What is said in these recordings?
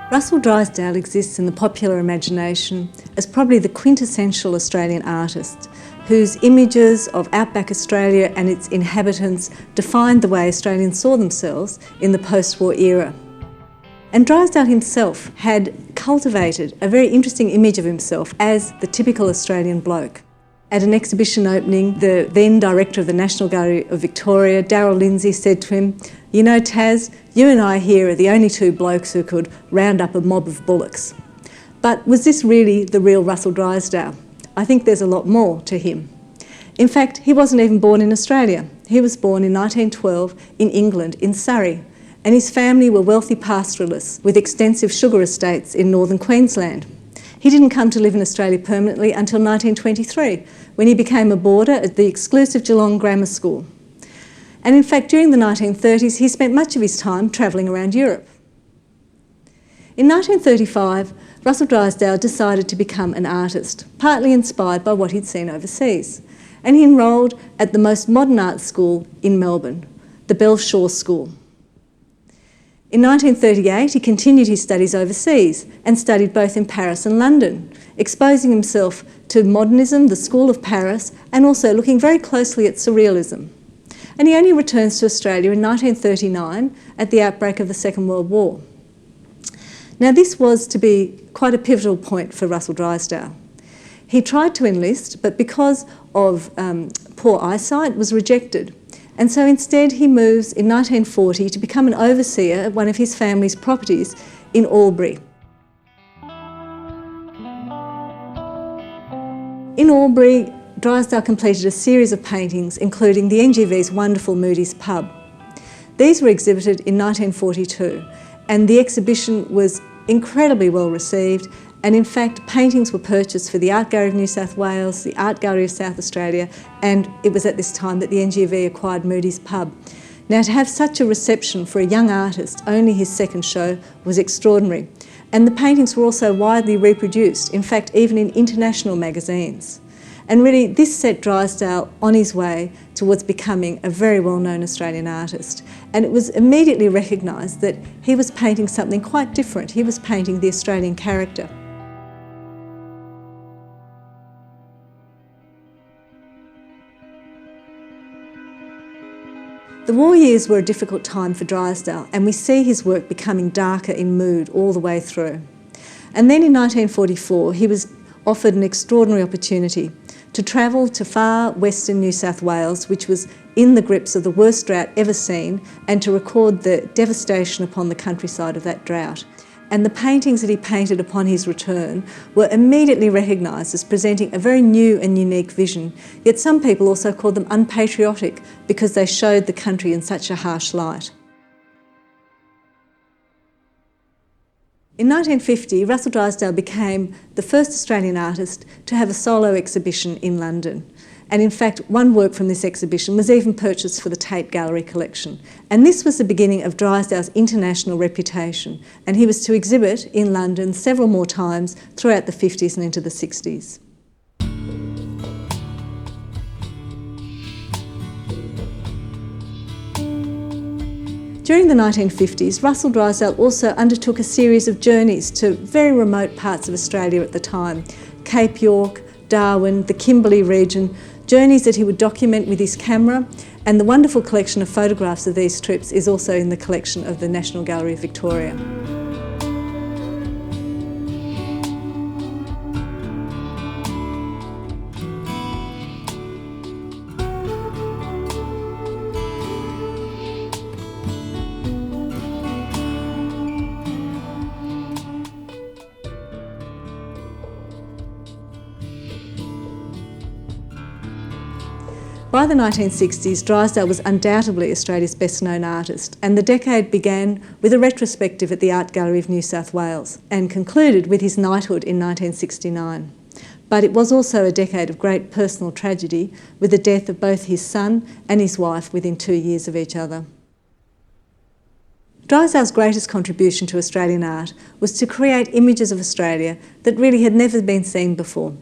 Russell Drysdale exists in the popular imagination as probably the quintessential Australian artist, whose images of outback Australia and its inhabitants defined the way Australians saw themselves in the post-war era. And Drysdale himself had cultivated a very interesting image of himself as the typical Australian bloke. At an exhibition opening, the then director of the National Gallery of Victoria, Darryl Lindsay, said to him, "You know, Taz, you and I here are the only two blokes who could round up a mob of bullocks." But was this really the real Russell Drysdale? I think there's a lot more to him. In fact, he wasn't even born in Australia. He was born in 1912 in England, in Surrey, and his family were wealthy pastoralists with extensive sugar estates in northern Queensland. He didn't come to live in Australia permanently until 1923, when he became a boarder at the exclusive Geelong Grammar School. And in fact, during the 1930s, he spent much of his time travelling around Europe. In 1935, Russell Drysdale decided to become an artist, partly inspired by what he'd seen overseas. And he enrolled at the most modern art school in Melbourne, the Belshore School. In 1938, he continued his studies overseas and studied both in Paris and London, exposing himself to modernism, the School of Paris, and also looking very closely at surrealism. And he only returns to Australia in 1939 at the outbreak of the Second World War. Now, this was to be quite a pivotal point for Russell Drysdale. He tried to enlist, but because of poor eyesight, was rejected. And so instead he moves in 1940 to become an overseer at one of his family's properties in Albury. In Albury, Drysdale completed a series of paintings, including the NGV's wonderful Moody's pub. These were exhibited in 1942, and the exhibition was incredibly well received. And in fact, paintings were purchased for the Art Gallery of New South Wales, the Art Gallery of South Australia, and it was at this time that the NGV acquired Moody's pub. Now, to have such a reception for a young artist, only his second show, was extraordinary. And the paintings were also widely reproduced, in fact, even in international magazines. And really, this set Drysdale on his way towards becoming a very well-known Australian artist. And it was immediately recognised that he was painting something quite different. He was painting the Australian character. The war years were a difficult time for Drysdale, and we see his work becoming darker in mood all the way through. And then in 1944, he was offered an extraordinary opportunity to travel to far western New South Wales, which was in the grips of the worst drought ever seen, and to record the devastation upon the countryside of that drought. And the paintings that he painted upon his return were immediately recognised as presenting a very new and unique vision, yet some people also called them unpatriotic because they showed the country in such a harsh light. In 1950, Russell Drysdale became the first Australian artist to have a solo exhibition in London. And in fact, one work from this exhibition was even purchased for the Tate Gallery collection. And this was the beginning of Drysdale's international reputation. And he was to exhibit in London several more times throughout the 50s and into the 60s. During the 1950s, Russell Drysdale also undertook a series of journeys to very remote parts of Australia at the time: Cape York, Darwin, the Kimberley region, journeys that he would document with his camera, and the wonderful collection of photographs of these trips is also in the collection of the National Gallery of Victoria. By the 1960s, Drysdale was undoubtedly Australia's best-known artist, and the decade began with a retrospective at the Art Gallery of New South Wales and concluded with his knighthood in 1969. But it was also a decade of great personal tragedy, with the death of both his son and his wife within 2 years of each other. Drysdale's greatest contribution to Australian art was to create images of Australia that really had never been seen before.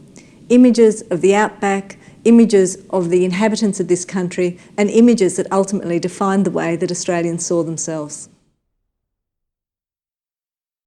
Images of the outback, images of the inhabitants of this country, and images that ultimately defined the way that Australians saw themselves.